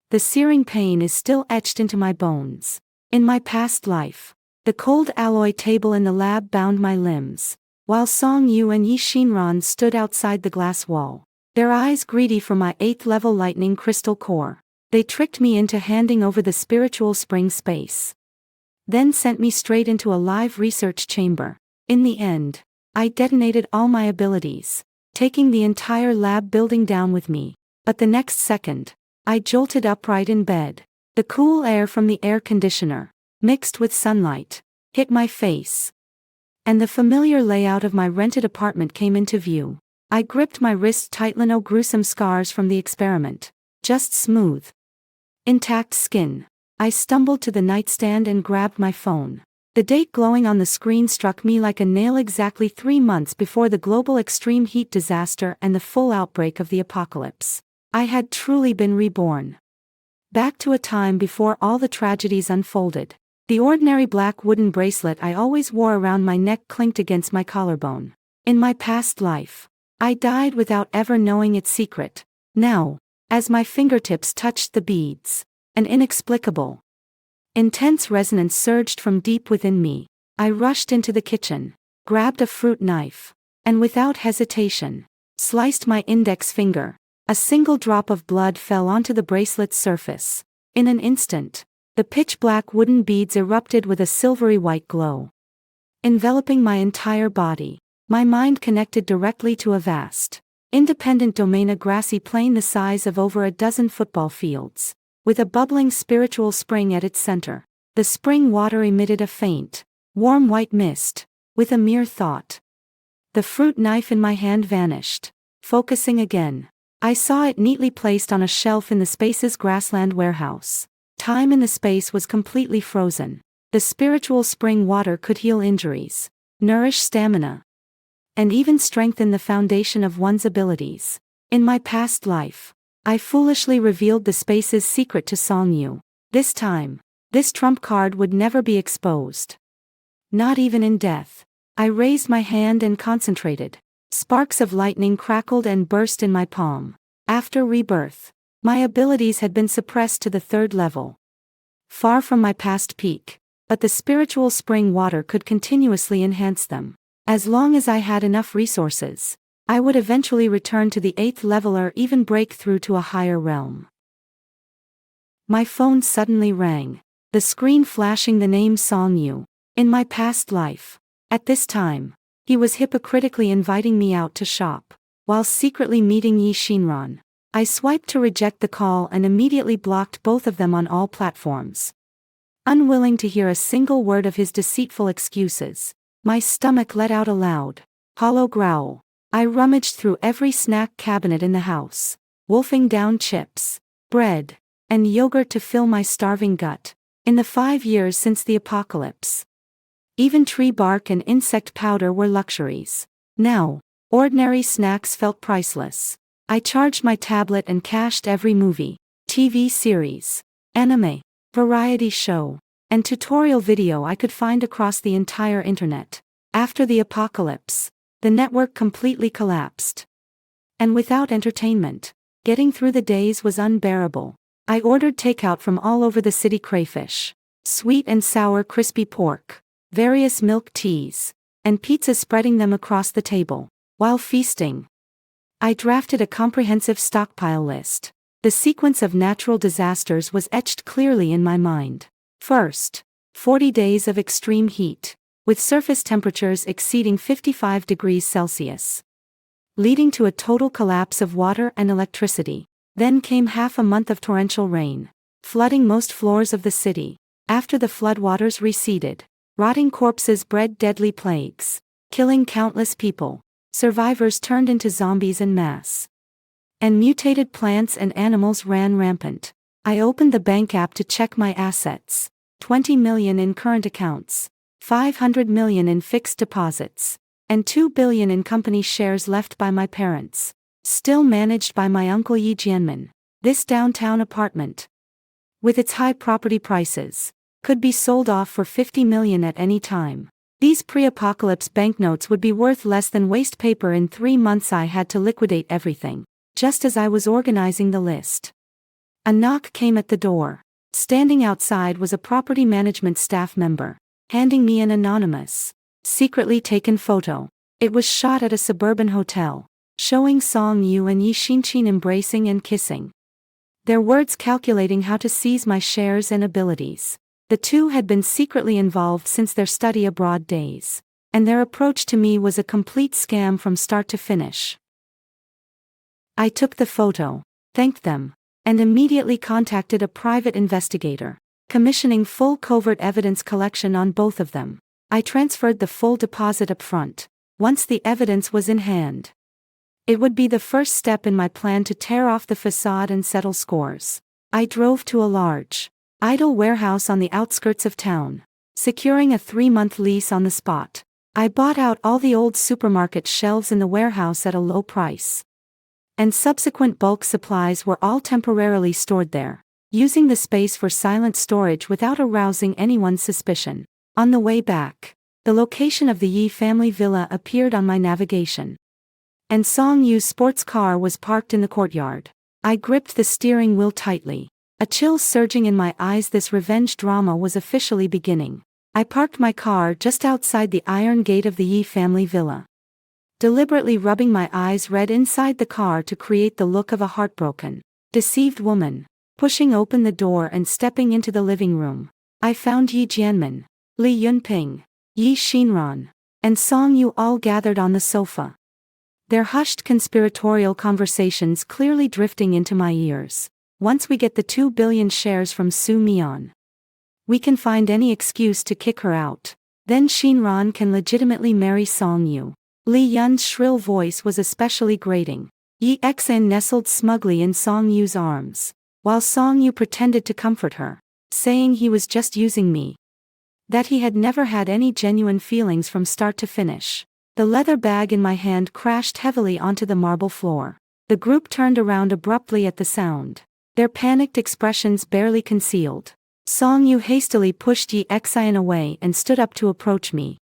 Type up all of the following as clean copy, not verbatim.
The searing pain is still etched into my bones. In my past life, the cold alloy table in the lab bound my limbs, while Song Yu and Yi Shinran stood outside the glass wall, their eyes greedy for my 8th level lightning crystal core. They tricked me into handing over the spiritual spring space, then sent me straight into a live research chamber. In the end, I detonated all my abilities, taking the entire lab building down with me. But the next second, I jolted upright in bed. The cool air from the air conditioner, mixed with sunlight, hit my face, and the familiar layout of my rented apartment came into view. I gripped my wrist tightly. No gruesome scars from the experiment, just smooth, intact skin. I stumbled to the nightstand and grabbed my phone. The date glowing on the screen struck me like a nail. Exactly 3 months before the global extreme heat disaster and the full outbreak of the apocalypse, I had truly been reborn. Back to a time before all the tragedies unfolded. The ordinary black wooden bracelet I always wore around my neck clinked against my collarbone. In my past life, I died without ever knowing its secret. Now, as my fingertips touched the beads, an inexplicable, intense resonance surged from deep within me. I rushed into the kitchen, grabbed a fruit knife, and without hesitation, sliced my index finger. A single drop of blood fell onto the bracelet's surface. In an instant, the pitch-black wooden beads erupted with a silvery white glow, enveloping my entire body. My mind connected directly to a vast, independent domain, a grassy plain the size of over a dozen football fields, with a bubbling spiritual spring at its center. The spring water emitted a faint, warm white mist. With a mere thought, the fruit knife in my hand vanished. Focusing again, I saw it neatly placed on a shelf in the space's grassland warehouse. Time in the space was completely frozen. The spiritual spring water could heal injuries, nourish stamina, and even strengthen the foundation of one's abilities. In my past life, I foolishly revealed the space's secret to Song Yu. This time, this trump card would never be exposed. Not even in death. I raised my hand and concentrated. Sparks of lightning crackled and burst in my palm. After rebirth, my abilities had been suppressed to the 3rd level, far from my past peak, but the spiritual spring water could continuously enhance them. As long as I had enough resources, I would eventually return to the 8th level or even break through to a higher realm. My phone suddenly rang, the screen flashing the name Song Yu. In my past life, at this time, he was hypocritically inviting me out to shop, while secretly meeting Yi Shinran. I swiped to reject the call and immediately blocked both of them on all platforms. Unwilling to hear a single word of his deceitful excuses, my stomach let out a loud, hollow growl. I rummaged through every snack cabinet in the house, wolfing down chips, bread, and yogurt to fill my starving gut. In the 5 years since the apocalypse, even tree bark and insect powder were luxuries. Now, ordinary snacks felt priceless. I charged my tablet and cached every movie, TV series, anime, variety show, and tutorial video I could find across the entire internet. After the apocalypse, the network completely collapsed. And without entertainment, getting through the days was unbearable. I ordered takeout from all over the city: crayfish, sweet and sour crispy pork, various milk teas, and pizza, spreading them across the table. While feasting, I drafted a comprehensive stockpile list. The sequence of natural disasters was etched clearly in my mind. First, 40 days of extreme heat, with surface temperatures exceeding 55 degrees Celsius, leading to a total collapse of water and electricity. Then came half a month of torrential rain, flooding most floors of the city. After the floodwaters receded, rotting corpses bred deadly plagues, killing countless people. Survivors turned into zombies en masse, and mutated plants and animals ran rampant. I opened the bank app to check my assets. 20 million in current accounts, 500 million in fixed deposits, and 2 billion in company shares left by my parents, still managed by my uncle Yi Jianmin. This downtown apartment, with its high property prices, could be sold off for 50 million at any time. These pre-apocalypse banknotes would be worth less than waste paper. In 3 months I had to liquidate everything. Just as I was organizing the list, A knock came at the door. Standing outside was a property management staff member, handing me an anonymous, secretly taken photo. It was shot at a suburban hotel, showing Song Yu and Yi Xinchin embracing and kissing. Their words calculating how to seize my shares and abilities. The two had been secretly involved since their study abroad days, and their approach to me was a complete scam from start to finish. I took the photo, thanked them, and immediately contacted a private investigator, commissioning full covert evidence collection on both of them. I transferred the full deposit up front, once the evidence was in hand. It would be the first step in my plan to tear off the facade and settle scores. I drove to a large, idle warehouse on the outskirts of town, securing a 3-month lease on the spot. I bought out all the old supermarket shelves in the warehouse at a low price, and subsequent bulk supplies were all temporarily stored there, using the space for silent storage without arousing anyone's suspicion. On the way back, the location of the Yi family villa appeared on my navigation, and Song Yu's sports car was parked in the courtyard. I gripped the steering wheel tightly, a chill surging in my eyes. This revenge drama was officially beginning. I parked my car just outside the iron gate of the Yi family villa, deliberately rubbing my eyes red inside the car to create the look of a heartbroken, deceived woman. Pushing open the door and stepping into the living room, I found Yi Jianmin, Li Yunping, Yi Xinran, and Song Yu all gathered on the sofa, their hushed conspiratorial conversations clearly drifting into my ears. Once we get the 2 billion shares from Su Mian, we can find any excuse to kick her out. Then Xinran can legitimately marry Song Yu. Li Yun's shrill voice was especially grating. Yi Xan nestled smugly in Song Yu's arms, while Song Yu pretended to comfort her, saying he was just using me, that he had never had any genuine feelings from start to finish. The leather bag in my hand crashed heavily onto the marble floor. The group turned around abruptly at the sound, their panicked expressions barely concealed. Song Yu hastily pushed Yi Xian away and stood up to approach me,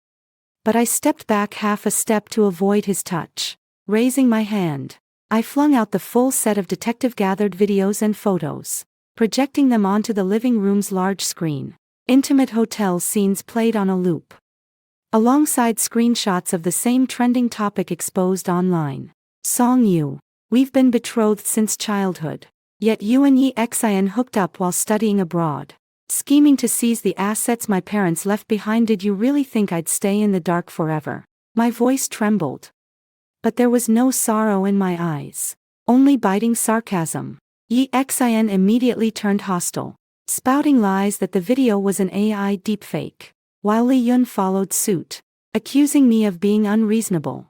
but I stepped back half a step to avoid his touch. Raising my hand, I flung out the full set of detective-gathered videos and photos, projecting them onto the living room's large screen. Intimate hotel scenes played on a loop, alongside screenshots of the same trending topic exposed online. Song Yu, we've been betrothed since childhood, yet you and Yi Xian hooked up while studying abroad, scheming to seize the assets my parents left behind. Did you really think I'd stay in the dark forever? My voice trembled, but there was no sorrow in my eyes, only biting sarcasm. Yi Xian immediately turned hostile, spouting lies that the video was an AI deepfake, while Li Yun followed suit, accusing me of being unreasonable.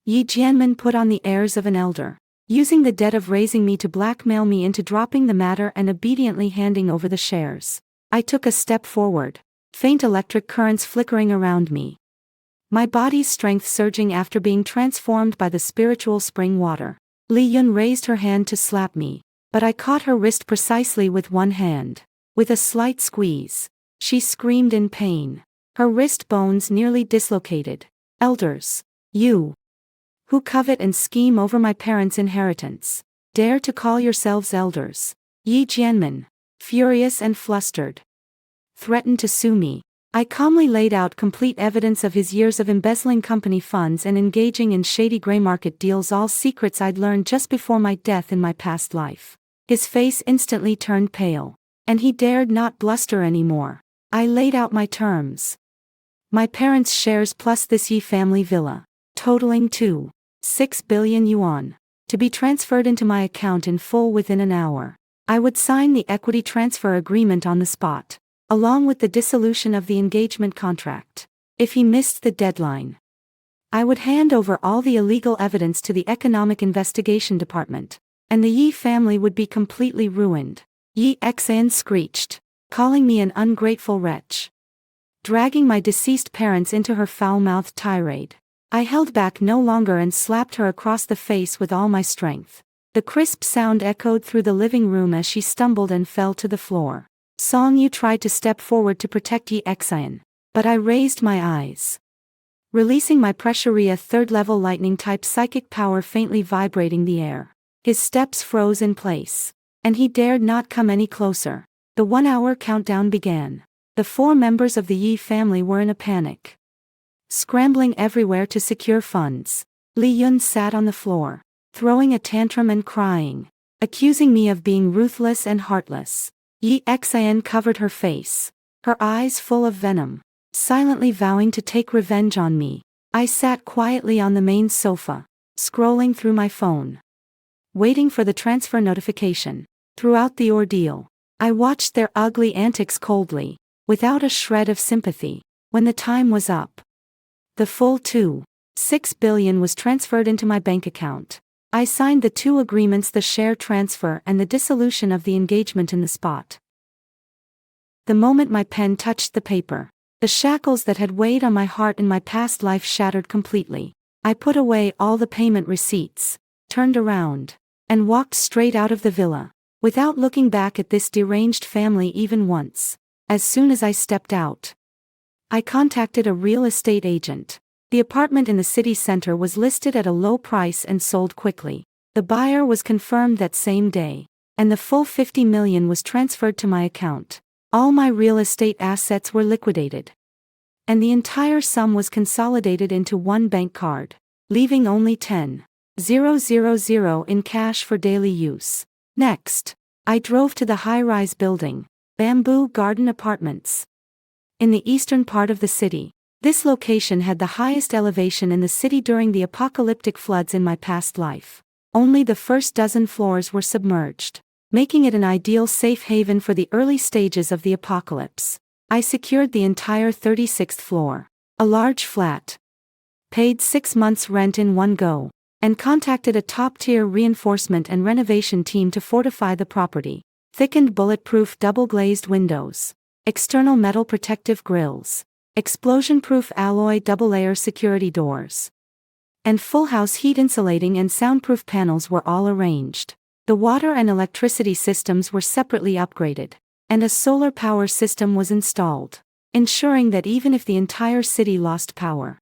Yi Jianmin put on the airs of an elder, using the debt of raising me to blackmail me into dropping the matter and obediently handing over the shares. I took a step forward, faint electric currents flickering around me, my body's strength surging after being transformed by the spiritual spring water. Li Yun raised her hand to slap me, but I caught her wrist precisely with one hand. With a slight squeeze, she screamed in pain, her wrist bones nearly dislocated. Elders, you, who covet and scheme over my parents' inheritance, dare to call yourselves elders. Yi Jianmin, furious and flustered, threatened to sue me. I calmly laid out complete evidence of his years of embezzling company funds and engaging in shady grey market deals, all secrets I'd learned just before my death in my past life. His face instantly turned pale, and he dared not bluster anymore. I laid out my terms. My parents' shares plus this Yi family villa, totaling 2.6 billion yuan, to be transferred into my account in full within an hour. I would sign the equity transfer agreement on the spot, along with the dissolution of the engagement contract. If he missed the deadline, I would hand over all the illegal evidence to the Economic Investigation Department, and the Yi family would be completely ruined. Yi Xian screeched, calling me an ungrateful wretch, dragging my deceased parents into her foul-mouthed tirade. I held back no longer and slapped her across the face with all my strength. The crisp sound echoed through the living room as she stumbled and fell to the floor. Song Yu tried to step forward to protect Yi Xian, but I raised my eyes, releasing my pressuria third-level lightning-type psychic power faintly vibrating the air. His steps froze in place, and he dared not come any closer. The 1-hour countdown began. The 4 members of the Yi family were in a panic, scrambling everywhere to secure funds. Li Yun sat on the floor, throwing a tantrum and crying, accusing me of being ruthless and heartless. Yi Xian covered her face, her eyes full of venom, silently vowing to take revenge on me. I sat quietly on the main sofa, scrolling through my phone, waiting for the transfer notification. Throughout the ordeal, I watched their ugly antics coldly, without a shred of sympathy. When the time was up, the full 2.6 billion was transferred into my bank account. I signed the 2 agreements, the share transfer and the dissolution of the engagement, in the spot. The moment my pen touched the paper, the shackles that had weighed on my heart in my past life shattered completely. I put away all the payment receipts, turned around, and walked straight out of the villa, without looking back at this deranged family even once. As soon as I stepped out, I contacted a real estate agent. The apartment in the city center was listed at a low price and sold quickly. The buyer was confirmed that same day, and the full 50 million was transferred to my account. All my real estate assets were liquidated, and the entire sum was consolidated into one bank card, leaving only 10,000 in cash for daily use. Next, I drove to the high-rise building, Bamboo Garden Apartments, in the eastern part of the city. This location had the highest elevation in the city during the apocalyptic floods in my past life. Only the first dozen floors were submerged, making it an ideal safe haven for the early stages of the apocalypse. I secured the entire 36th floor, a large flat, paid 6 months' rent in one go, and contacted a top-tier reinforcement and renovation team to fortify the property. Thickened bulletproof double-glazed windows, external metal protective grills, explosion-proof alloy double-layer security doors, and full-house heat insulating and soundproof panels were all arranged. The water and electricity systems were separately upgraded, and a solar power system was installed, ensuring that even if the entire city lost power,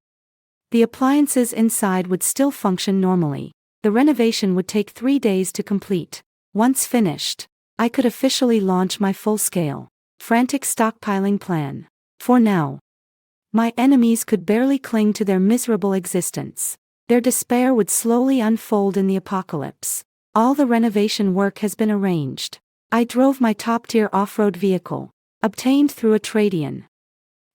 the appliances inside would still function normally. The renovation would take 3 days to complete. Once finished, I could officially launch my full-scale, frantic stockpiling plan. For now, my enemies could barely cling to their miserable existence. Their despair would slowly unfold in the apocalypse. All the renovation work has been arranged. I drove my top-tier off-road vehicle, obtained through a trade-in,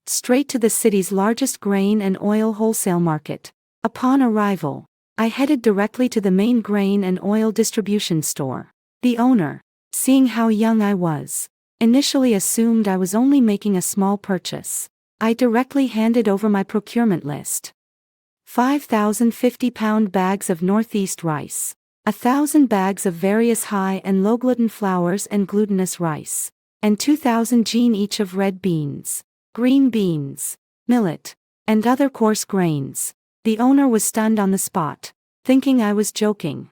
straight to the city's largest grain and oil wholesale market. Upon arrival, I headed directly to the main grain and oil distribution store. The owner, seeing how young I was, initially assumed I was only making a small purchase. I directly handed over my procurement list: 5,000 50-pound bags of Northeast rice, 1,000 bags of various high and low gluten flours and glutinous rice, and 2,000 gene each of red beans, green beans, millet, and other coarse grains. The owner was stunned on the spot, thinking I was joking.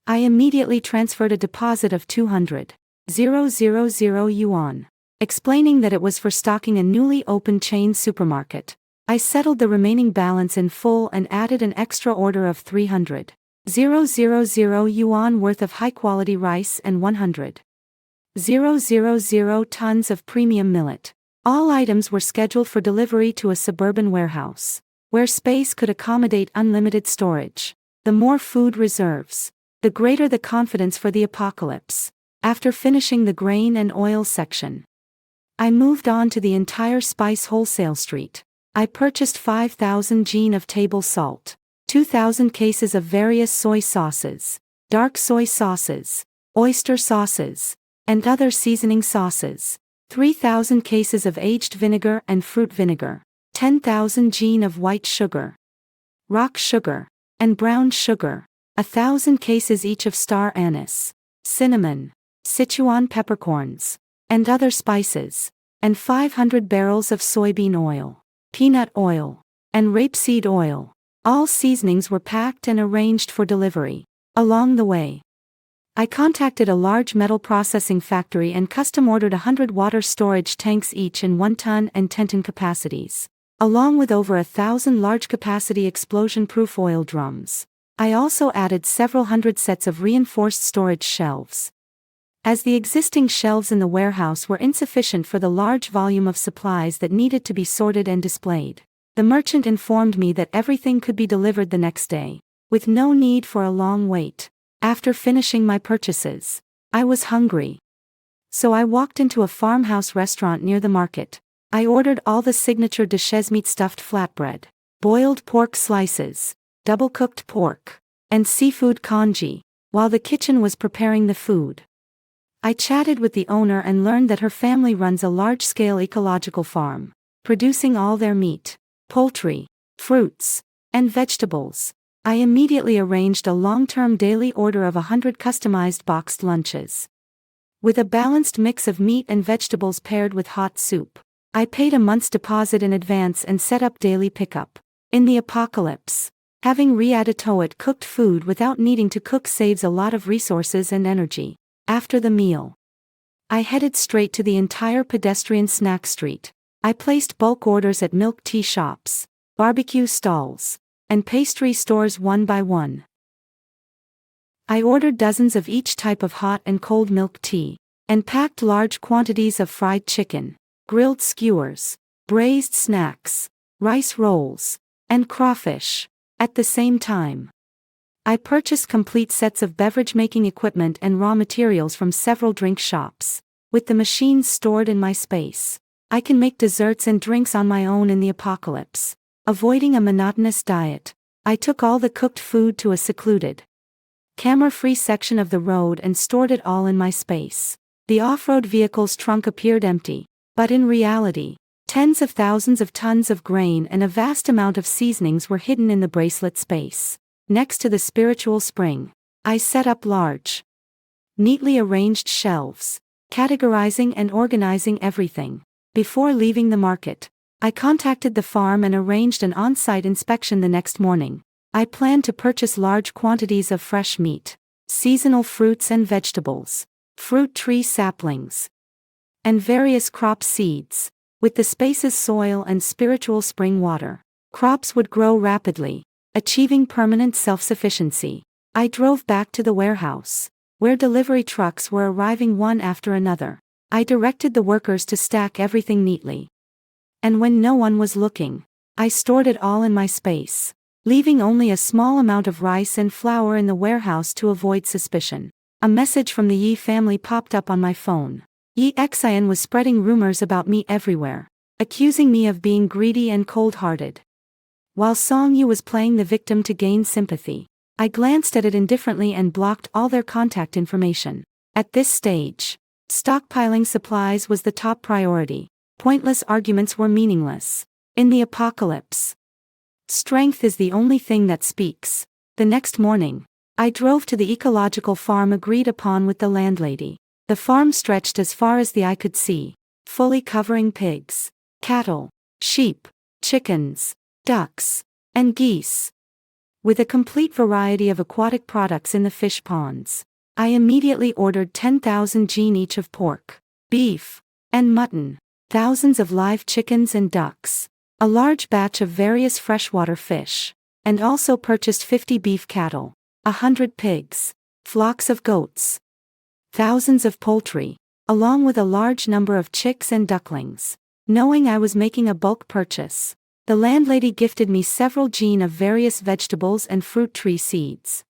I immediately transferred a deposit of 200,000 yuan, explaining that it was for stocking a newly opened chain supermarket. I settled the remaining balance in full and added an extra order of 300,000 yuan worth of high-quality rice and 100,000 tons of premium millet. All items were scheduled for delivery to a suburban warehouse, where space could accommodate unlimited storage. The more food reserves, the greater the confidence for the apocalypse. After finishing the grain and oil section, I moved on to the entire spice wholesale street. I purchased 5,000 gene of table salt, 2,000 cases of various soy sauces, dark soy sauces, oyster sauces, and other seasoning sauces, 3,000 cases of aged vinegar and fruit vinegar, 10,000 gene of white sugar, rock sugar, and brown sugar, 1,000 cases each of star anise, cinnamon, Sichuan peppercorns, and other spices, and 500 barrels of soybean oil, peanut oil, and rapeseed oil. All seasonings were packed and arranged for delivery. Along the way, I contacted a large metal processing factory and custom-ordered 100 water storage tanks each in 1-ton and 10-ton capacities, along with over 1,000 large-capacity explosion-proof oil drums. I also added several hundred sets of reinforced storage shelves. As the existing shelves in the warehouse were insufficient for the large volume of supplies that needed to be sorted and displayed, the merchant informed me that everything could be delivered the next day, with no need for a long wait. After finishing my purchases, I was hungry. So I walked into a farmhouse restaurant near the market. I ordered all the signature dishes meat stuffed flatbread, boiled pork slices, double-cooked pork, and seafood congee, while the kitchen was preparing the food. I chatted with the owner and learned that her family runs a large-scale ecological farm, producing all their meat, poultry, fruits, and vegetables. I immediately arranged a long-term daily order of 100 customized boxed lunches, with a balanced mix of meat and vegetables paired with hot soup. I paid a month's deposit in advance and set up daily pickup. In the apocalypse, having ready-to-eat cooked food without needing to cook saves a lot of resources and energy. After the meal, I headed straight to the entire pedestrian snack street. I placed bulk orders at milk tea shops, barbecue stalls, and pastry stores one by one. I ordered dozens of each type of hot and cold milk tea, and packed large quantities of fried chicken, grilled skewers, braised snacks, rice rolls, and crawfish. At the same time, I purchased complete sets of beverage-making equipment and raw materials from several drink shops. With the machines stored in my space, I can make desserts and drinks on my own in the apocalypse. Avoiding a monotonous diet, I took all the cooked food to a secluded, camera-free section of the road and stored it all in my space. The off-road vehicle's trunk appeared empty, but in reality, tens of thousands of tons of grain and a vast amount of seasonings were hidden in the bracelet space. Next to the spiritual spring, I set up large, neatly arranged shelves, categorizing and organizing everything. Before leaving the market, I contacted the farm and arranged an on-site inspection the next morning. I planned to purchase large quantities of fresh meat, seasonal fruits and vegetables, fruit tree saplings, and various crop seeds. With the space's soil and spiritual spring water, crops would grow rapidly, achieving permanent self-sufficiency. I drove back to the warehouse, where delivery trucks were arriving one after another. I directed the workers to stack everything neatly. And when no one was looking, I stored it all in my space, leaving only a small amount of rice and flour in the warehouse to avoid suspicion. A message from the Yi family popped up on my phone. Yi Xian was spreading rumors about me everywhere, accusing me of being greedy and cold-hearted. While Song Yu was playing the victim to gain sympathy, I glanced at it indifferently and blocked all their contact information. At this stage, stockpiling supplies was the top priority. Pointless arguments were meaningless. In the apocalypse, strength is the only thing that speaks. The next morning, I drove to the ecological farm agreed upon with the landlady. The farm stretched as far as the eye could see, fully covering pigs, cattle, sheep, chickens, ducks, and geese. With a complete variety of aquatic products in the fish ponds, I immediately ordered 10,000 jin each of pork, beef, and mutton, thousands of live chickens and ducks, a large batch of various freshwater fish, and also purchased 50 beef cattle, 100 pigs, flocks of goats, thousands of poultry, along with a large number of chicks and ducklings. Knowing I was making a bulk purchase, the landlady gifted me several jin of various vegetables and fruit tree seeds.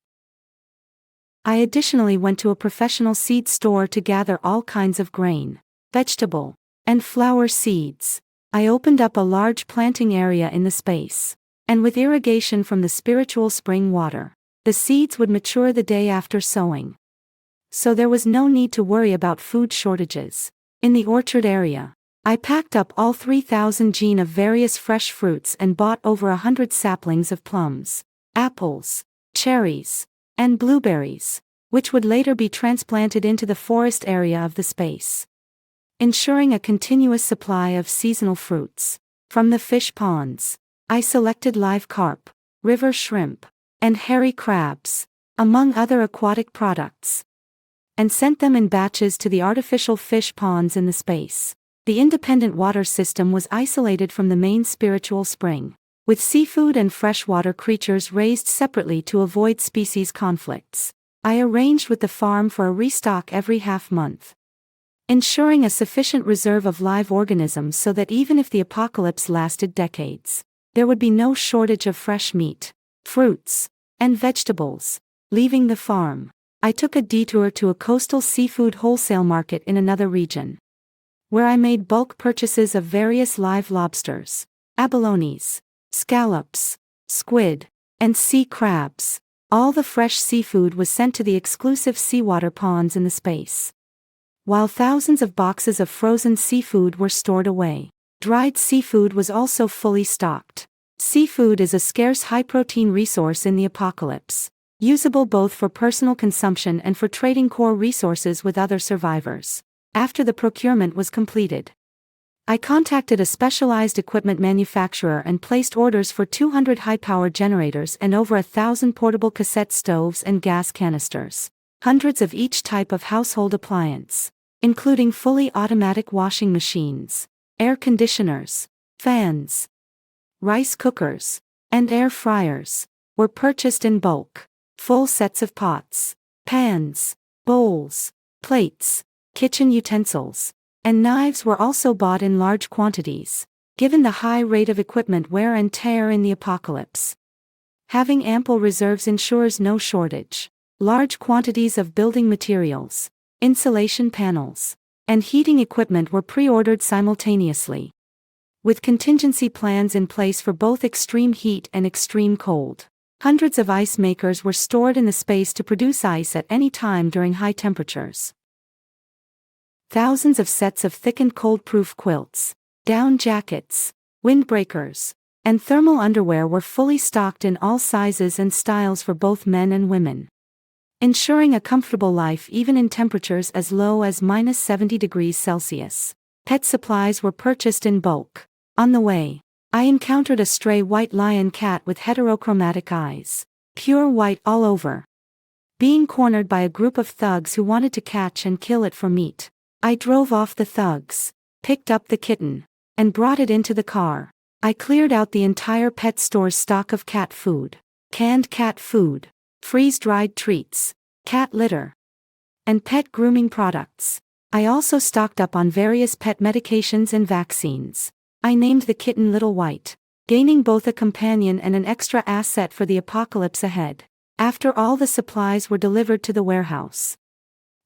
I additionally went to a professional seed store to gather all kinds of grain, vegetable, and flower seeds. I opened up a large planting area in the space, and with irrigation from the spiritual spring water, the seeds would mature the day after sowing. So there was no need to worry about food shortages. In the orchard area, I packed up all 3,000 jin of various fresh fruits and bought over 100 saplings of plums, apples, cherries, and blueberries, which would later be transplanted into the forest area of the space, ensuring a continuous supply of seasonal fruits. From the fish ponds, I selected live carp, river shrimp, and hairy crabs, among other aquatic products, and sent them in batches to the artificial fish ponds in the space. The independent water system was isolated from the main spiritual spring. with seafood and freshwater creatures raised separately to avoid species conflicts. I arranged with the farm for a restock every half-month, ensuring a sufficient reserve of live organisms so that even if the apocalypse lasted decades, there would be no shortage of fresh meat, fruits, and vegetables. Leaving the farm, I took a detour to a coastal seafood wholesale market in another region, where I made bulk purchases of various live lobsters, abalones, scallops, squid, and sea crabs. All the fresh seafood was sent to the exclusive seawater ponds in the space, while thousands of boxes of frozen seafood were stored away. Dried seafood was also fully stocked. Seafood is a scarce high-protein resource in the apocalypse, usable both for personal consumption and for trading core resources with other survivors. After the procurement was completed, I contacted a specialized equipment manufacturer and placed orders for 200 high-power generators and over 1,000 portable cassette stoves and gas canisters, hundreds of each type of household appliance, including fully automatic washing machines, air conditioners, fans, rice cookers, and air fryers, were purchased in bulk. Full sets of pots, pans, bowls, plates, kitchen utensils, and knives were also bought in large quantities, given the high rate of equipment wear and tear in the apocalypse. Having ample reserves ensures no shortage. Large quantities of building materials, insulation panels, and heating equipment were pre-ordered simultaneously, with contingency plans in place for both extreme heat and extreme cold. Hundreds of ice makers were stored in the space to produce ice at any time during high temperatures. Thousands of sets of thickened cold-proof quilts, down jackets, windbreakers, and thermal underwear were fully stocked in all sizes and styles for both men and women, ensuring a comfortable life even in temperatures as low as -70 degrees Celsius. Pet supplies were purchased in bulk. On the way, I encountered a stray white lion cat with heterochromatic eyes, pure white all over. Being cornered by a group of thugs who wanted to catch and kill it for meat, I drove off the thugs, picked up the kitten, and brought it into the car. I cleared out the entire pet store's stock of cat food, canned cat food, freeze-dried treats, cat litter, and pet grooming products. I also stocked up on various pet medications and vaccines. I named the kitten Little White, gaining both a companion and an extra asset for the apocalypse ahead. After all the supplies were delivered to the warehouse,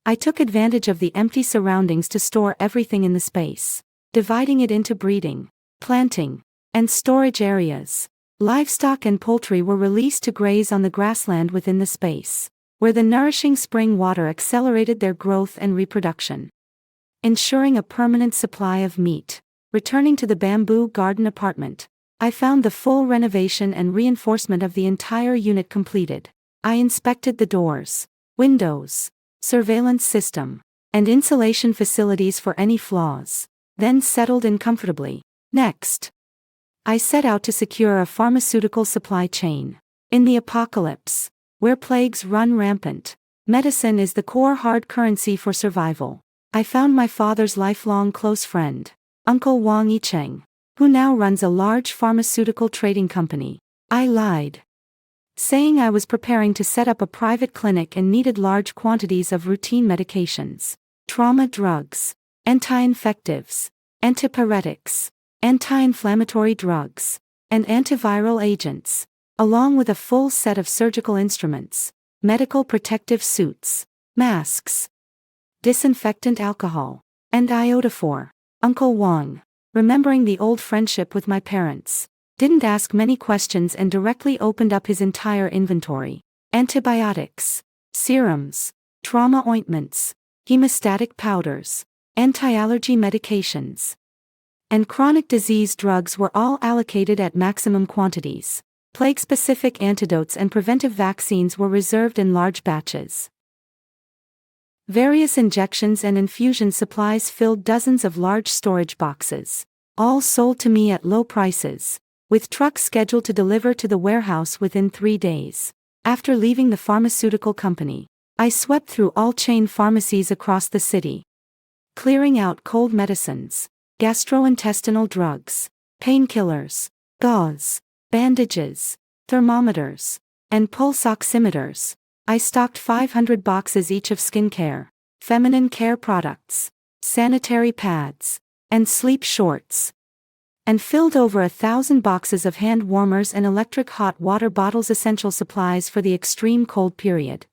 I took advantage of the empty surroundings to store everything in the space, dividing it into breeding, planting, and storage areas. Livestock and poultry were released to graze on the grassland within the space, where the nourishing spring water accelerated their growth and reproduction, ensuring a permanent supply of meat. Returning to the bamboo garden apartment, I found the full renovation and reinforcement of the entire unit completed. I inspected the doors, windows, surveillance system, and insulation facilities for any flaws, then settled in comfortably. Next, I set out to secure a pharmaceutical supply chain. In the apocalypse, where plagues run rampant, medicine is the core hard currency for survival. I found my father's lifelong close friend, Uncle Wang Yicheng, who now runs a large pharmaceutical trading company. I lied, saying I was preparing to set up a private clinic and needed large quantities of routine medications, trauma drugs, anti-infectives, antipyretics, anti-inflammatory drugs, and antiviral agents, along with a full set of surgical instruments, medical protective suits, masks, disinfectant alcohol, and iodophor. Uncle Wang, remembering the old friendship with my parents, didn't ask many questions and directly opened up his entire inventory. Antibiotics, serums, trauma ointments, hemostatic powders, anti-allergy medications, and chronic disease drugs were all allocated at maximum quantities. Plague-specific antidotes and preventive vaccines were reserved in large batches. Various injections and infusion supplies filled dozens of large storage boxes, all sold to me at low prices, with trucks scheduled to deliver to the warehouse within 3 days. After leaving the pharmaceutical company, I swept through all chain pharmacies across the city, clearing out cold medicines, gastrointestinal drugs, painkillers, gauze, bandages, thermometers, and pulse oximeters. I stocked 500 boxes each of skincare, feminine care products, sanitary pads, and sleep shorts, and filled over 1,000 boxes of hand warmers and electric hot water bottles, essential supplies for the extreme cold period.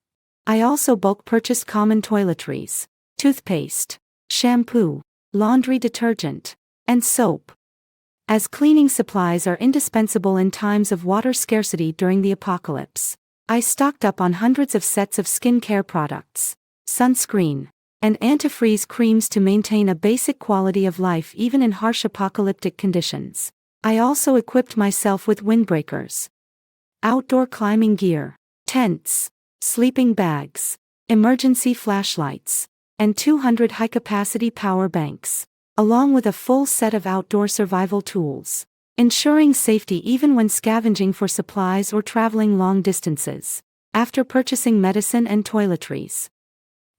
I also bulk purchased common toiletries, toothpaste, shampoo, laundry detergent, and soap, as cleaning supplies are indispensable in times of water scarcity during the apocalypse. I stocked up on hundreds of sets of skincare products, sunscreen, and antifreeze creams to maintain a basic quality of life even in harsh apocalyptic conditions. I also equipped myself with windbreakers, outdoor climbing gear, tents, sleeping bags, emergency flashlights, and 200 high-capacity power banks, along with a full set of outdoor survival tools, ensuring safety even when scavenging for supplies or traveling long distances. After purchasing medicine and toiletries,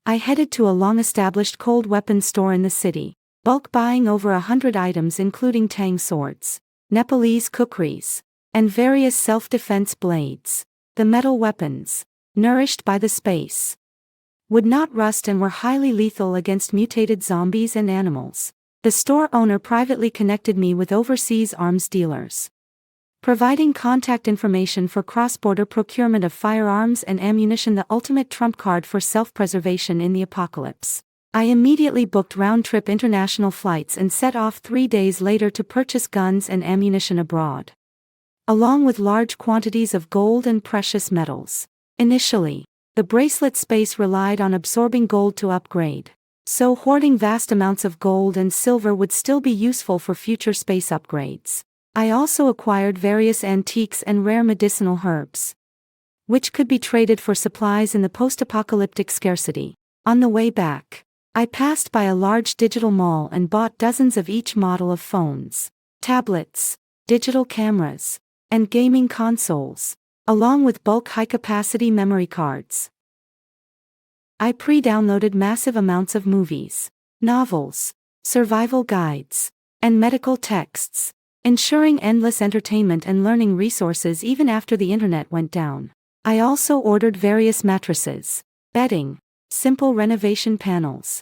I headed to a long-established cold weapons store in the city, bulk buying over 100 items including tang swords, Nepalese kukris, and various self-defense blades. The metal weapons, nourished by the space, would not rust and were highly lethal against mutated zombies and animals. The store owner privately connected me with overseas arms dealers, providing contact information for cross-border procurement of firearms and ammunition, the ultimate trump card for self-preservation in the apocalypse. I immediately booked round-trip international flights and set off 3 days later to purchase guns and ammunition abroad, along with large quantities of gold and precious metals. Initially, the bracelet space relied on absorbing gold to upgrade, so hoarding vast amounts of gold and silver would still be useful for future space upgrades. I also acquired various antiques and rare medicinal herbs, which could be traded for supplies in the post-apocalyptic scarcity. On the way back, I passed by a large digital mall and bought dozens of each model of phones, tablets, digital cameras, and gaming consoles, along with bulk high-capacity memory cards. I pre-downloaded massive amounts of movies, novels, survival guides, and medical texts, ensuring endless entertainment and learning resources even after the internet went down. I also ordered various mattresses, bedding, simple renovation panels,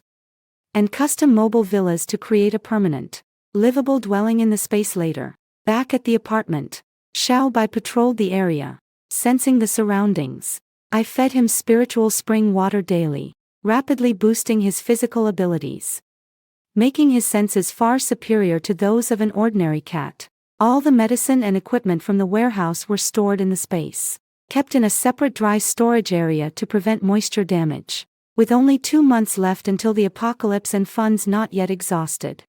and custom mobile villas to create a permanent, livable dwelling in the space. Later, back at the apartment, Xiao Bai patrolled the area, sensing the surroundings. I fed him spiritual spring water daily, rapidly boosting his physical abilities, making his senses far superior to those of an ordinary cat. All the medicine and equipment from the warehouse were stored in the space, kept in a separate dry storage area to prevent moisture damage. With only 2 months left until the apocalypse and funds not yet exhausted,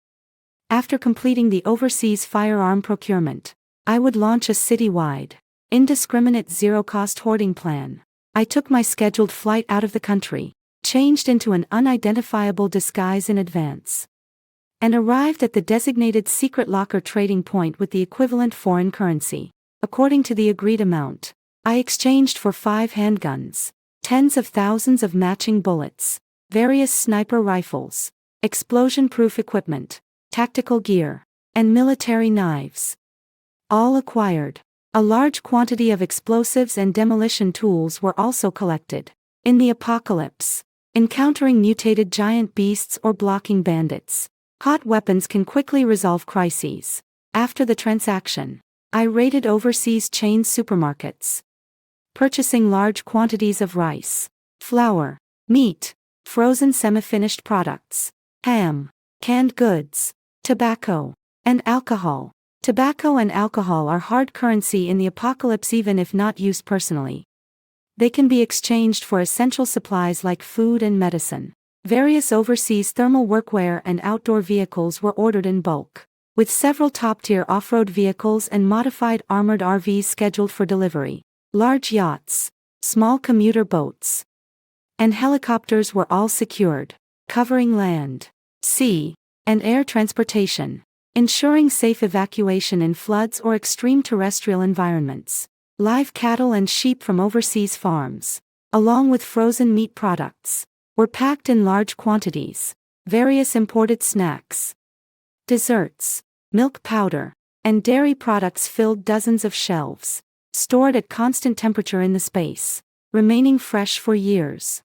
after completing the overseas firearm procurement, I would launch a citywide, indiscriminate zero-cost hoarding plan. I took my scheduled flight out of the country, changed into an unidentifiable disguise in advance, and arrived at the designated secret locker trading point with the equivalent foreign currency. According to the agreed amount, I exchanged for 5 handguns, tens of thousands of matching bullets, various sniper rifles, explosion-proof equipment, tactical gear, and military knives. All acquired. A large quantity of explosives and demolition tools were also collected. In the apocalypse, encountering mutated giant beasts or blocking bandits, hot weapons can quickly resolve crises. After the transaction, I raided overseas chain supermarkets, purchasing large quantities of rice, flour, meat, frozen semi-finished products, ham, canned goods, tobacco, and alcohol. Tobacco and alcohol are hard currency in the apocalypse even if not used personally. They can be exchanged for essential supplies like food and medicine. Various overseas thermal workwear and outdoor vehicles were ordered in bulk, with several top-tier off-road vehicles and modified armored RVs scheduled for delivery. Large yachts, small commuter boats, and helicopters were all secured, covering land, sea, and air transportation, ensuring safe evacuation in floods or extreme terrestrial environments. Live cattle and sheep from overseas farms, along with frozen meat products, were packed in large quantities. Various imported snacks, desserts, milk powder, and dairy products filled dozens of shelves, stored at constant temperature in the space, remaining fresh for years.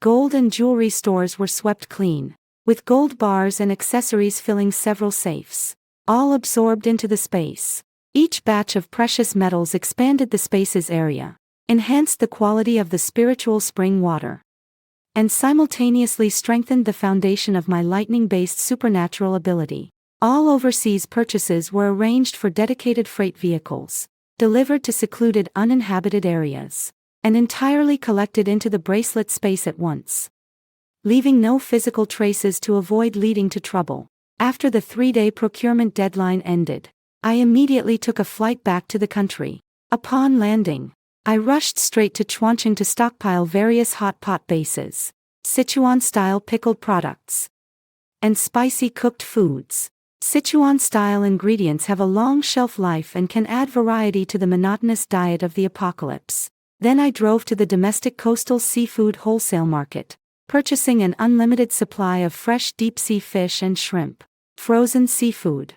Gold and jewelry stores were swept clean, with gold bars and accessories filling several safes, all absorbed into the space. Each batch of precious metals expanded the space's area, enhanced the quality of the spiritual spring water, and simultaneously strengthened the foundation of my lightning-based supernatural ability. All overseas purchases were arranged for dedicated freight vehicles, delivered to secluded uninhabited areas, and entirely collected into the bracelet space at once, leaving no physical traces to avoid leading to trouble. After the 3-day procurement deadline ended, I immediately took a flight back to the country. Upon landing, I rushed straight to Chongqing to stockpile various hot pot bases, Sichuan-style pickled products, and spicy cooked foods. Sichuan-style ingredients have a long shelf life and can add variety to the monotonous diet of the apocalypse. Then I drove to the domestic coastal seafood wholesale market, purchasing an unlimited supply of fresh deep-sea fish and shrimp, frozen seafood,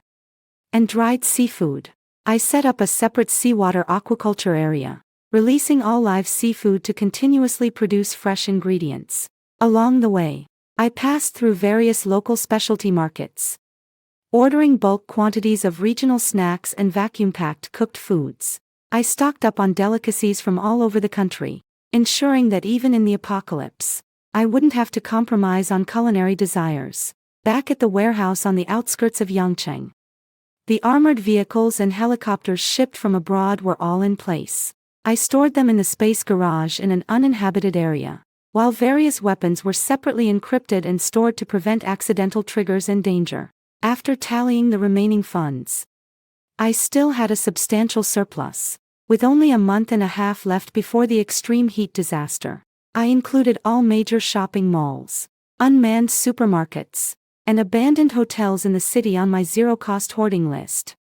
and dried seafood. I set up a separate seawater aquaculture area, releasing all live seafood to continuously produce fresh ingredients. Along the way, I passed through various local specialty markets, ordering bulk quantities of regional snacks and vacuum-packed cooked foods. I stocked up on delicacies from all over the country, ensuring that even in the apocalypse, I wouldn't have to compromise on culinary desires. Back at the warehouse on the outskirts of Yangcheng, the armored vehicles and helicopters shipped from abroad were all in place. I stored them in the space garage in an uninhabited area, while various weapons were separately encrypted and stored to prevent accidental triggers and danger. After tallying the remaining funds, I still had a substantial surplus. With only a month and a half left before the extreme heat disaster, I included all major shopping malls, unmanned supermarkets, and abandoned hotels in the city on my zero-cost hoarding list,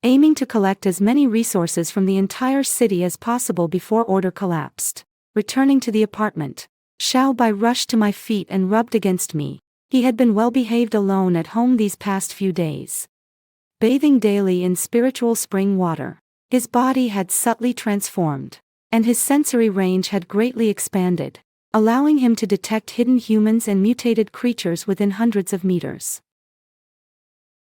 aiming to collect as many resources from the entire city as possible before order collapsed. Returning to the apartment, Xiao Bai rushed to my feet and rubbed against me. He had been well-behaved alone at home these past few days, bathing daily in spiritual spring water. His body had subtly transformed, and his sensory range had greatly expanded, allowing him to detect hidden humans and mutated creatures within hundreds of meters.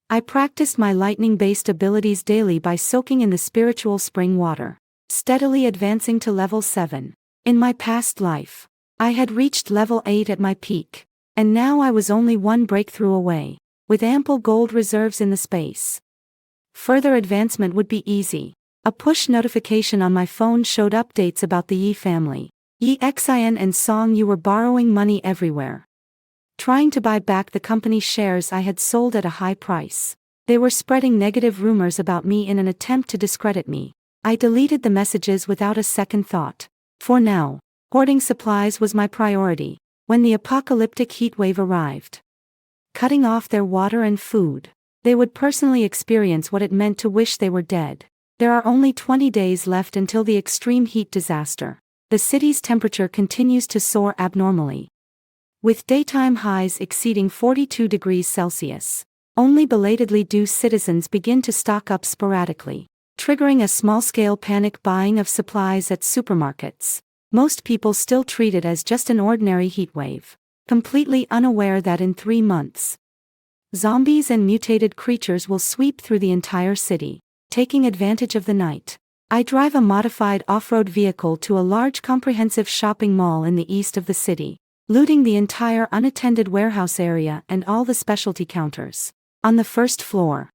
I practiced my lightning-based abilities daily by soaking in the spiritual spring water, steadily advancing to level 7. In my past life, I had reached level 8 at my peak, and now I was only one breakthrough away, with ample gold reserves in the space. Further advancement would be easy. A push notification on my phone showed updates about the Yi family. Yi Xin and Song Yu were borrowing money everywhere, trying to buy back the company's shares I had sold at a high price. They were spreading negative rumors about me in an attempt to discredit me. I deleted the messages without a second thought. For now, hoarding supplies was my priority. When the apocalyptic heatwave arrived, cutting off their water and food, they would personally experience what it meant to wish they were dead. There are only 20 days left until the extreme heat disaster. The city's temperature continues to soar abnormally, with daytime highs exceeding 42 degrees Celsius. Only belatedly due citizens begin to stock up sporadically, triggering a small-scale panic buying of supplies at supermarkets. Most people still treat it as just an ordinary heatwave, completely unaware that in 3 months, zombies and mutated creatures will sweep through the entire city. Taking advantage of the night, I drive a modified off-road vehicle to a large comprehensive shopping mall in the east of the city, looting the entire unattended warehouse area and all the specialty counters. On the first floor,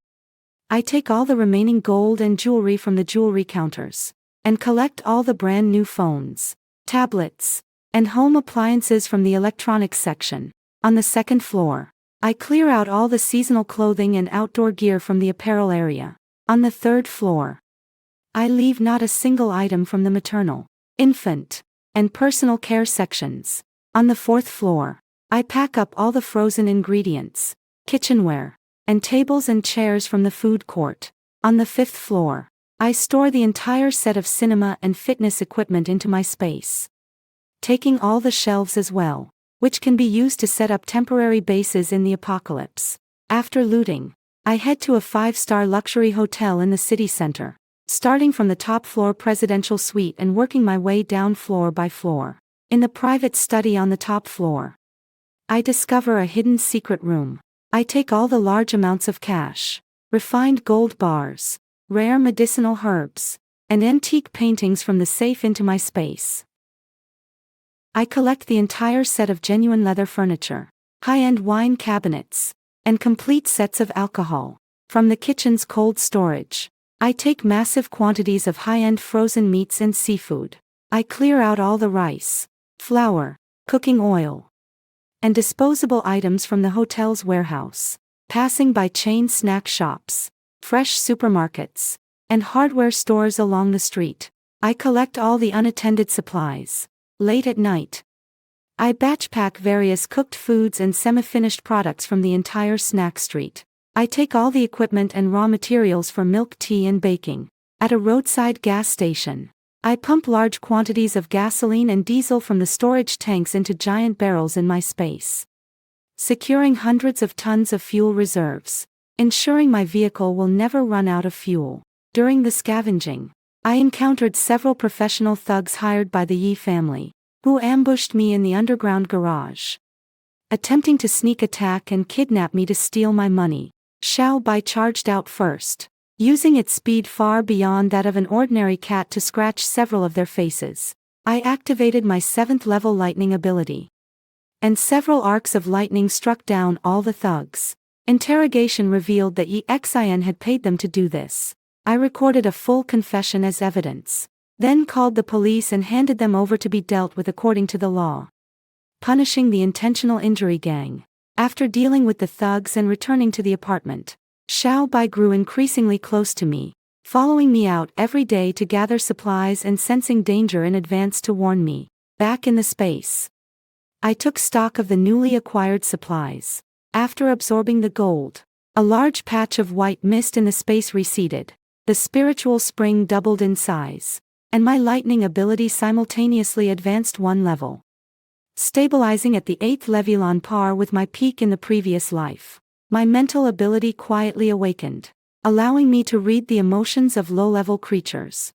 I take all the remaining gold and jewelry from the jewelry counters, and collect all the brand new phones, tablets, and home appliances from the electronics section. On the second floor, I clear out all the seasonal clothing and outdoor gear from the apparel area. On the third floor, I leave not a single item from the maternal, infant, and personal care sections. On the fourth floor, I pack up all the frozen ingredients, kitchenware, and tables and chairs from the food court. On the fifth floor, I store the entire set of cinema and fitness equipment into my space, taking all the shelves as well, which can be used to set up temporary bases in the apocalypse. After looting, I head to a 5-star luxury hotel in the city center, starting from the top floor presidential suite and working my way down floor by floor. In the private study on the top floor, I discover a hidden secret room. I take all the large amounts of cash, refined gold bars, rare medicinal herbs, and antique paintings from the safe into my space. I collect the entire set of genuine leather furniture, high-end wine cabinets, and complete sets of alcohol. From the kitchen's cold storage, I take massive quantities of high-end frozen meats and seafood. I clear out all the rice, flour, cooking oil, and disposable items from the hotel's warehouse, passing by chain snack shops, fresh supermarkets, and hardware stores along the street. I collect all the unattended supplies. Late at night, I batch pack various cooked foods and semi-finished products from the entire snack street. I take all the equipment and raw materials for milk tea and baking. At a roadside gas station, I pump large quantities of gasoline and diesel from the storage tanks into giant barrels in my space, securing hundreds of tons of fuel reserves, ensuring my vehicle will never run out of fuel. During the scavenging, I encountered several professional thugs hired by the Yi family, who ambushed me in the underground garage, attempting to sneak attack and kidnap me to steal my money. Xiao Bai charged out first, using its speed far beyond that of an ordinary cat to scratch several of their faces. I activated my 7th level lightning ability, and several arcs of lightning struck down all the thugs. Interrogation revealed that Yi Xin had paid them to do this. I recorded a full confession as evidence, then called the police and handed them over to be dealt with according to the law, punishing the intentional injury gang. After dealing with the thugs and returning to the apartment, Xiao Bai grew increasingly close to me, following me out every day to gather supplies and sensing danger in advance to warn me. Back in the space, I took stock of the newly acquired supplies. After absorbing the gold, a large patch of white mist in the space receded, the spiritual spring doubled in size, and my lightning ability simultaneously advanced 1 level, stabilizing at the 8th level on par with my peak in the previous life. My mental ability quietly awakened, allowing me to read the emotions of low-level creatures,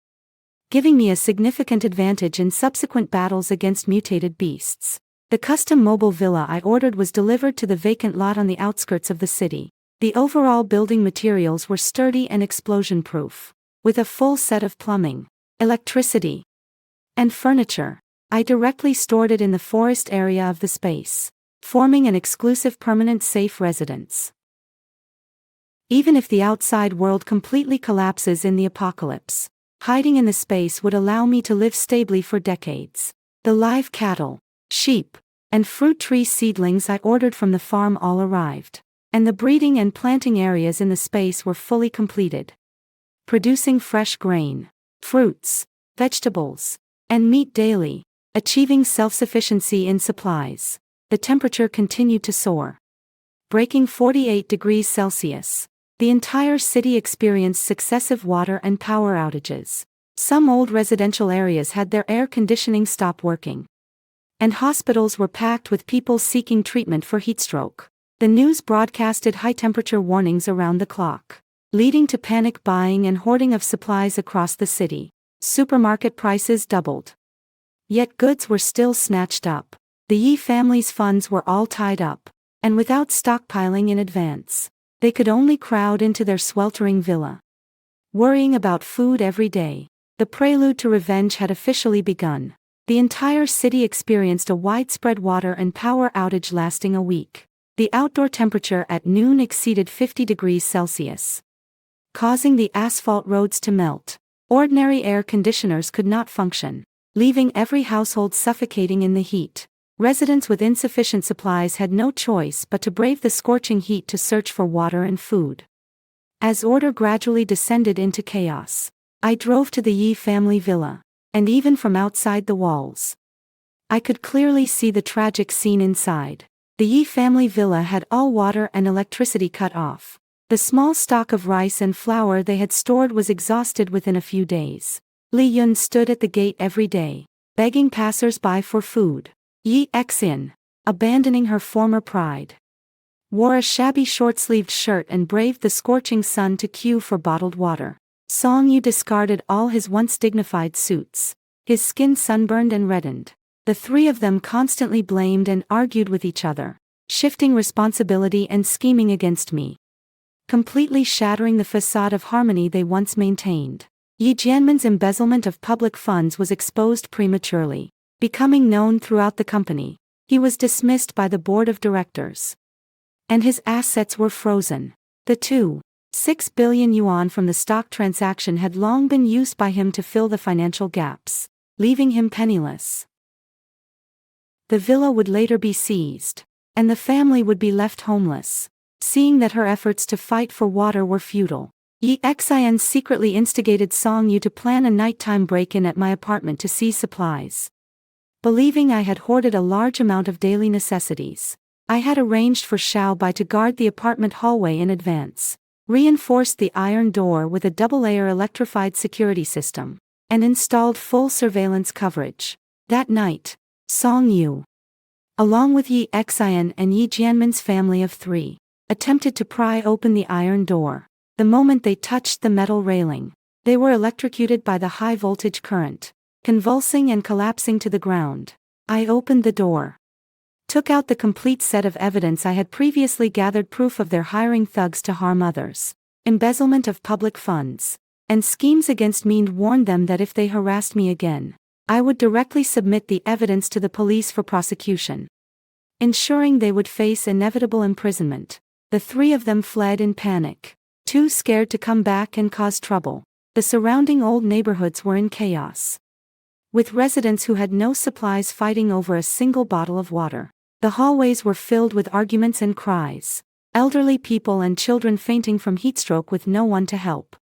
giving me a significant advantage in subsequent battles against mutated beasts. The custom mobile villa I ordered was delivered to the vacant lot on the outskirts of the city. The overall building materials were sturdy and explosion-proof, with a full set of plumbing, electricity, and furniture. I directly stored it in the forest area of the space, forming an exclusive permanent safe residence. Even if the outside world completely collapses in the apocalypse, hiding in the space would allow me to live stably for decades. The live cattle, sheep, and fruit tree seedlings I ordered from the farm all arrived, and the breeding and planting areas in the space were fully completed, producing fresh grain, fruits, vegetables, and meat daily, achieving self-sufficiency in supplies. The temperature continued to soar, breaking 48 degrees Celsius. The entire city experienced successive water and power outages. Some old residential areas had their air conditioning stop working, and hospitals were packed with people seeking treatment for heatstroke. The news broadcasted high-temperature warnings around the clock, leading to panic buying and hoarding of supplies across the city. Supermarket prices doubled, yet goods were still snatched up. The Yi family's funds were all tied up, and without stockpiling in advance, they could only crowd into their sweltering villa, worrying about food every day. The prelude to revenge had officially begun. The entire city experienced a widespread water and power outage lasting a week. The outdoor temperature at noon exceeded 50 degrees Celsius, causing the asphalt roads to melt. Ordinary air conditioners could not function, leaving every household suffocating in the heat. Residents with insufficient supplies had no choice but to brave the scorching heat to search for water and food. As order gradually descended into chaos, I drove to the Yi family villa, and even from outside the walls, I could clearly see the tragic scene inside. The Yi family villa had all water and electricity cut off. The small stock of rice and flour they had stored was exhausted within a few days. Li Yun stood at the gate every day, begging passers-by for food. Yi Xin, abandoning her former pride, wore a shabby short-sleeved shirt and braved the scorching sun to queue for bottled water. Song Yu discarded all his once dignified suits. His skin sunburned and reddened. The three of them constantly blamed and argued with each other, shifting responsibility and scheming against me, completely shattering the facade of harmony they once maintained. Yi Jianmen's embezzlement of public funds was exposed prematurely. Becoming known throughout the company, he was dismissed by the board of directors, and his assets were frozen. The 2.6 billion yuan from the stock transaction had long been used by him to fill the financial gaps, leaving him penniless. The villa would later be seized, and the family would be left homeless. Seeing that her efforts to fight for water were futile, Yi Xian secretly instigated Song Yu to plan a nighttime break-in at my apartment to seize supplies. Believing I had hoarded a large amount of daily necessities, I had arranged for Xiao Bai to guard the apartment hallway in advance, reinforced the iron door with a double-layer electrified security system, and installed full surveillance coverage. That night, Song Yu, along with Yi Xian and Yi Jianmen's family of three, attempted to pry open the iron door. The moment they touched the metal railing, they were electrocuted by the high-voltage current, convulsing and collapsing to the ground. I opened the door, took out the complete set of evidence I had previously gathered, proof of their hiring thugs to harm others, embezzlement of public funds, and schemes against me, and warned them that if they harassed me again, I would directly submit the evidence to the police for prosecution, ensuring they would face inevitable imprisonment. The three of them fled in panic, too scared to come back and cause trouble. The surrounding old neighborhoods were in chaos, with residents who had no supplies fighting over a single bottle of water. The hallways were filled with arguments and cries, elderly people and children fainting from heatstroke with no one to help,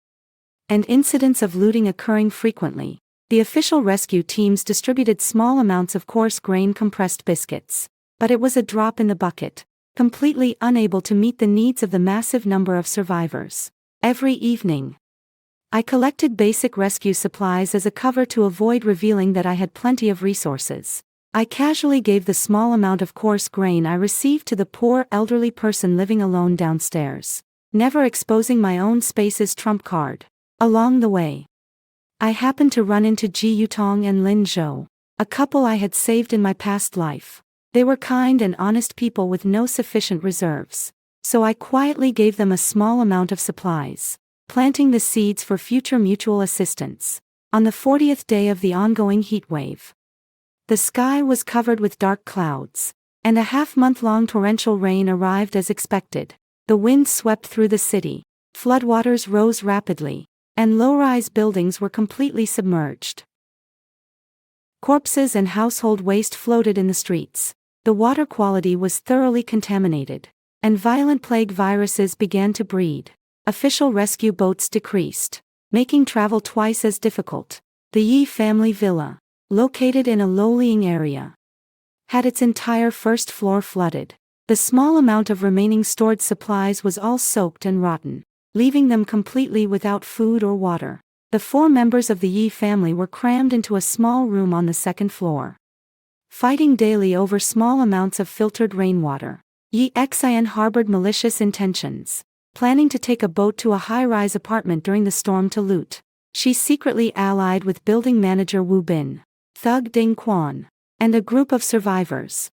and incidents of looting occurring frequently. The official rescue teams distributed small amounts of coarse grain compressed biscuits, but it was a drop in the bucket, completely unable to meet the needs of the massive number of survivors. Every evening, I collected basic rescue supplies as a cover to avoid revealing that I had plenty of resources. I casually gave the small amount of coarse grain I received to the poor elderly person living alone downstairs, never exposing my own space's trump card. Along the way, I happened to run into Ji Yutong and Lin Zhou, a couple I had saved in my past life. They were kind and honest people with no sufficient reserves, so I quietly gave them a small amount of supplies, planting the seeds for future mutual assistance. On the 40th day of the ongoing heatwave, the sky was covered with dark clouds, and a half-month-long torrential rain arrived as expected. The wind swept through the city, floodwaters rose rapidly, and low-rise buildings were completely submerged. Corpses and household waste floated in the streets. The water quality was thoroughly contaminated, and violent plague viruses began to breed. Official rescue boats decreased, making travel twice as difficult. The Yi family villa, located in a low-lying area, had its entire first floor flooded. The small amount of remaining stored supplies was all soaked and rotten, leaving them completely without food or water. The 4 members of the Yi family were crammed into a small room on the second floor, fighting daily over small amounts of filtered rainwater. Yi Xian harbored malicious intentions, planning to take a boat to a high-rise apartment during the storm to loot. She secretly allied with building manager Wu Bin, thug Ding Quan, and a group of survivors,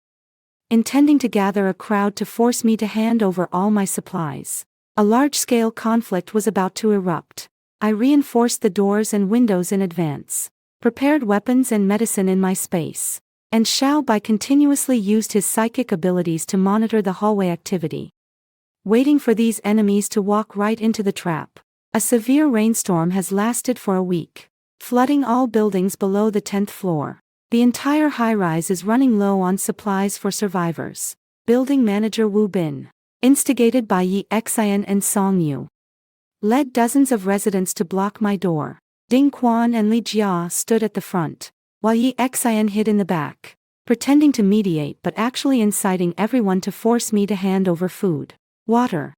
intending to gather a crowd to force me to hand over all my supplies. A large-scale conflict was about to erupt. I reinforced the doors and windows in advance, prepared weapons and medicine in my space, and Xiao Bai continuously used his psychic abilities to monitor the hallway activity, waiting for these enemies to walk right into the trap. A severe rainstorm has lasted for a week, flooding all buildings below the 10th floor. The entire high-rise is running low on supplies for survivors. Building manager Wu Bin, instigated by Yi Xian and Song Yu, led dozens of residents to block my door. Ding Quan and Li Jia stood at the front, while Yi Xian hid in the back, pretending to mediate but actually inciting everyone to force me to hand over food, water,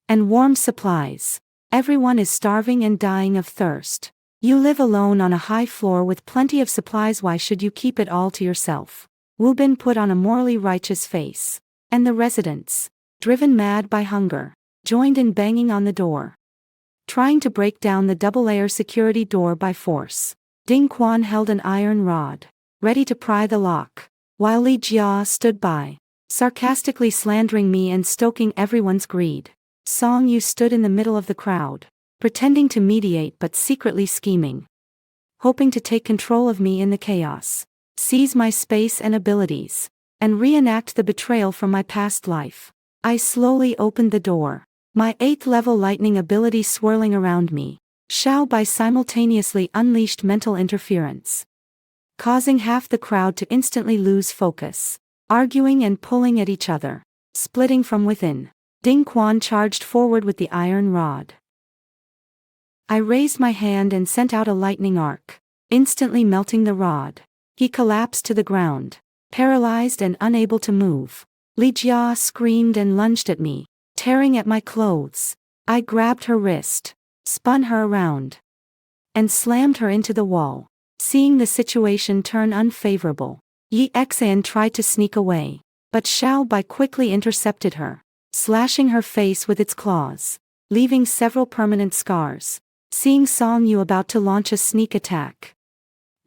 and warm supplies. Everyone is starving and dying of thirst. You live alone on a high floor with plenty of supplies. Why should you keep it all to yourself? Wu Bin put on a morally righteous face, and the residents, driven mad by hunger, joined in banging on the door, trying to break down the double-layer security door by force. Ding Quan held an iron rod, ready to pry the lock, while Li Jia stood by, sarcastically slandering me and stoking everyone's greed. Song Yu stood in the middle of the crowd, pretending to mediate but secretly scheming, hoping to take control of me in the chaos, seize my space and abilities, and reenact the betrayal from my past life. I slowly opened the door, my 8th level lightning ability swirling around me. Xiao Bai simultaneously unleashed mental interference, causing half the crowd to instantly lose focus, arguing and pulling at each other, splitting from within. Ding Quan charged forward with the iron rod. I raised my hand and sent out a lightning arc, instantly melting the rod. He collapsed to the ground, paralyzed and unable to move. Li Jia screamed and lunged at me, tearing at my clothes. I grabbed her wrist, spun her around, and slammed her into the wall. Seeing the situation turn unfavorable, Yi Xan tried to sneak away, but Xiao Bai quickly intercepted her, slashing her face with its claws, leaving several permanent scars. Seeing Song Yu about to launch a sneak attack,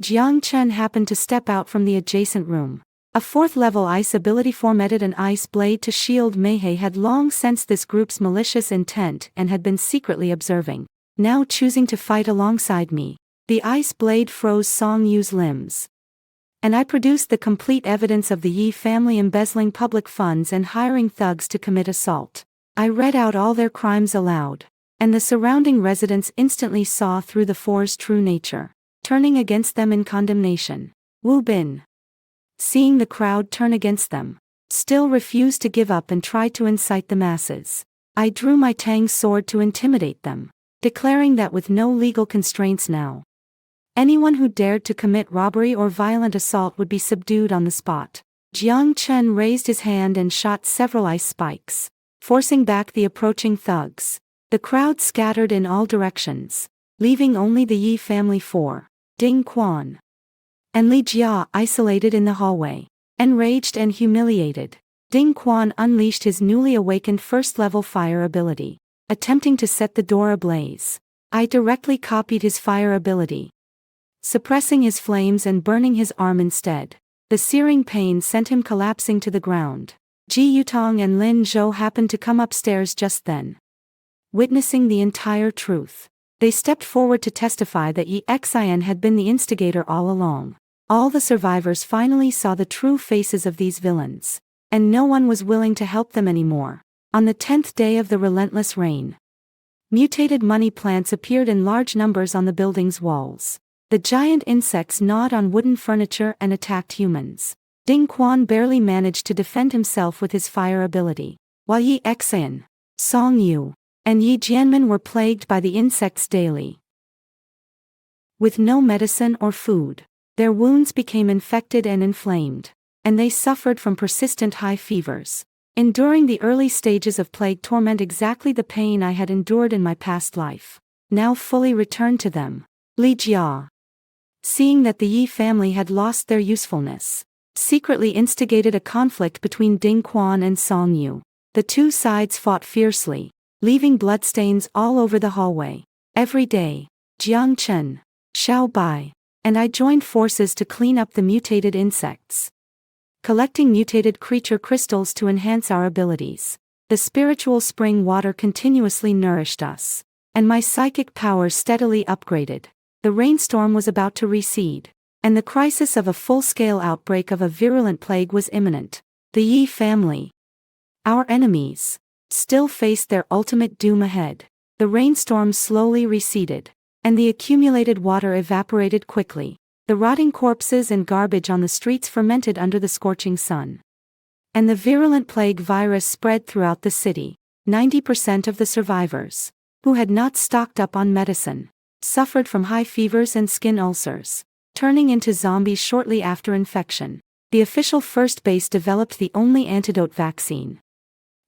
Jiang Chen happened to step out from the adjacent room. A 4th level ice ability formatted an ice blade to shield Meihei had long sensed this group's malicious intent and had been secretly observing. Now choosing to fight alongside me, the ice blade froze Song Yu's limbs, and I produced the complete evidence of the Yi family embezzling public funds and hiring thugs to commit assault. I read out all their crimes aloud, and the surrounding residents instantly saw through the four's true nature, turning against them in condemnation. Wu Bin, seeing the crowd turn against them, still refused to give up and tried to incite the masses. I drew my Tang sword to intimidate them, declaring that with no legal constraints now, anyone who dared to commit robbery or violent assault would be subdued on the spot. Jiang Chen raised his hand and shot several ice spikes, forcing back the approaching thugs. The crowd scattered in all directions, leaving only the Yi family 4, Ding Quan, and Li Jia isolated in the hallway. Enraged and humiliated, Ding Quan unleashed his newly awakened 1st level fire ability, attempting to set the door ablaze. I directly copied his fire ability, suppressing his flames and burning his arm instead. The searing pain sent him collapsing to the ground. Ji Yutong and Lin Zhou happened to come upstairs just then, witnessing the entire truth. They stepped forward to testify that Yi Xian had been the instigator all along. All the survivors finally saw the true faces of these villains, and no one was willing to help them anymore. On the 10th day of the relentless reign, mutated money plants appeared in large numbers on the building's walls. The giant insects gnawed on wooden furniture and attacked humans. Ding Quan barely managed to defend himself with his fire ability, while Yi Xian, Song Yu, and Yi Jianmen were plagued by the insects daily. With no medicine or food, their wounds became infected and inflamed, and they suffered from persistent high fevers, enduring the early stages of plague torment, exactly the pain I had endured in my past life, now fully returned to them. Li Jia, seeing that the Yi family had lost their usefulness, secretly instigated a conflict between Ding Quan and Song Yu. The two sides fought fiercely, leaving bloodstains all over the hallway. Every day, Jiang Chen, Xiao Bai, and I joined forces to clean up the mutated insects, collecting mutated creature crystals to enhance our abilities. The spiritual spring water continuously nourished us, and my psychic powers steadily upgraded. The rainstorm was about to recede, and the crisis of a full-scale outbreak of a virulent plague was imminent. The Yi family, our enemies, still faced their ultimate doom ahead. The rainstorm slowly receded, and the accumulated water evaporated quickly. The rotting corpses and garbage on the streets fermented under the scorching sun, and the virulent plague virus spread throughout the city. 90% of the survivors, who had not stocked up on medicine, suffered from high fevers and skin ulcers, turning into zombies shortly after infection. The official first base developed the only antidote vaccine,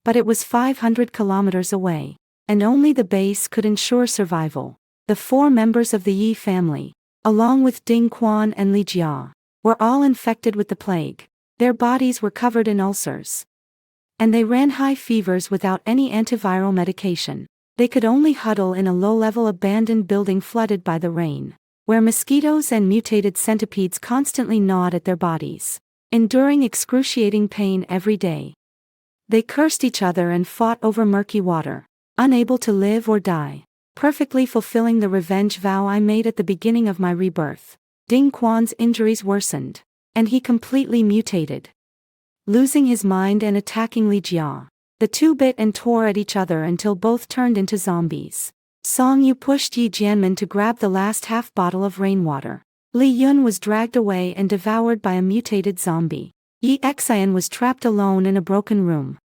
but it was 500 kilometers away, and only the base could ensure survival. The 4 members of the Yi family, along with Ding Quan and Li Jia, were all infected with the plague. Their bodies were covered in ulcers, And they ran high fevers without any antiviral medication. They could only huddle in a low-level abandoned building flooded by the rain, where mosquitoes and mutated centipedes constantly gnawed at their bodies, enduring excruciating pain every day. They cursed each other and fought over murky water, unable to live or die, perfectly fulfilling the revenge vow I made at the beginning of my rebirth. Ding Quan's injuries worsened, and he completely mutated, losing his mind and attacking Li Jia. The two bit and tore at each other until both turned into zombies. Song Yu pushed Yi Jianmen to grab the last half bottle of rainwater. Li Yun was dragged away and devoured by a mutated zombie. Yi Xian was trapped alone in a broken room,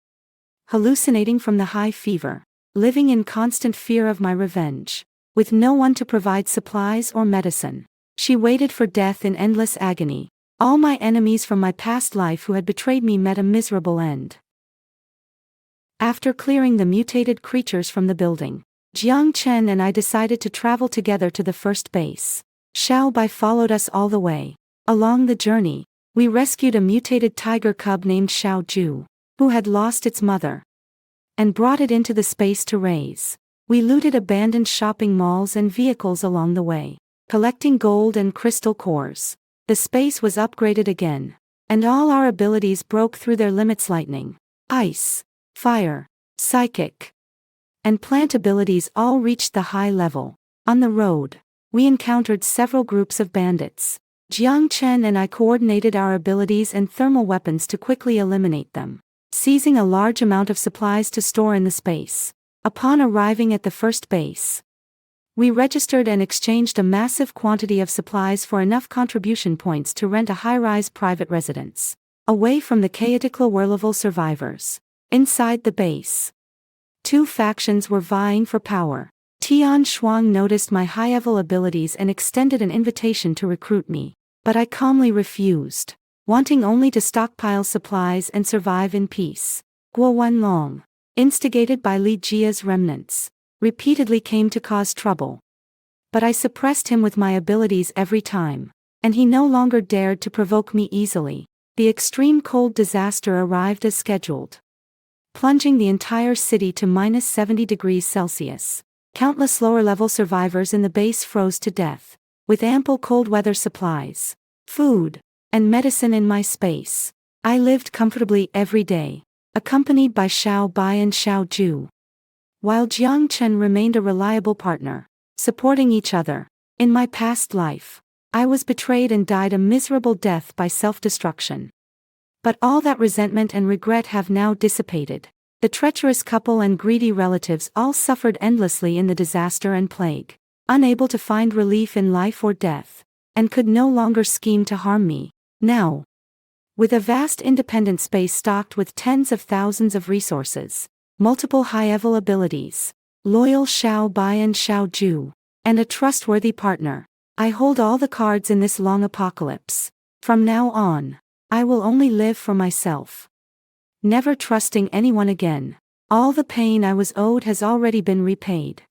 hallucinating from the high fever, living in constant fear of my revenge. With no one to provide supplies or medicine, she waited for death in endless agony. All my enemies from my past life who had betrayed me met a miserable end. After clearing the mutated creatures from the building, Jiang Chen and I decided to travel together to the first base. Xiao Bai followed us all the way. Along the journey, we rescued a mutated tiger cub named Xiao Ju, who had lost its mother, and brought it into the space to raise. We looted abandoned shopping malls and vehicles along the way, collecting gold and crystal cores. The space was upgraded again, and all our abilities broke through their limits: lightning, ice, fire, psychic, and plant abilities all reached the high level. On the road, we encountered several groups of bandits. Jiang Chen and I coordinated our abilities and thermal weapons to quickly eliminate them, seizing a large amount of supplies to store in the space. Upon arriving at the first base, we registered and exchanged a massive quantity of supplies for enough contribution points to rent a high-rise private residence, away from the chaotic lower-level survivors. Inside the base, two factions were vying for power. Tian Shuang noticed my high-level abilities and extended an invitation to recruit me, but I calmly refused, wanting only to stockpile supplies and survive in peace. Guo Wenlong, instigated by Li Jia's remnants, repeatedly came to cause trouble. But I suppressed him with my abilities every time, and he no longer dared to provoke me easily. The extreme cold disaster arrived as scheduled, plunging the entire city to -70 degrees Celsius. Countless lower-level survivors in the base froze to death. With ample cold weather supplies, food, and medicine in my space, I lived comfortably every day, accompanied by Xiao Bai and Xiao Ju, while Jiang Chen remained a reliable partner, supporting each other. In my past life, I was betrayed and died a miserable death by self-destruction. But all that resentment and regret have now dissipated. The treacherous couple and greedy relatives all suffered endlessly in the disaster and plague, unable to find relief in life or death, and could no longer scheme to harm me. Now, with a vast independent space stocked with tens of thousands of resources, multiple high-level abilities, loyal Xiao Bai and Xiao Ju, and a trustworthy partner, I hold all the cards in this long apocalypse. From now on, I will only live for myself, never trusting anyone again. All the pain I was owed has already been repaid.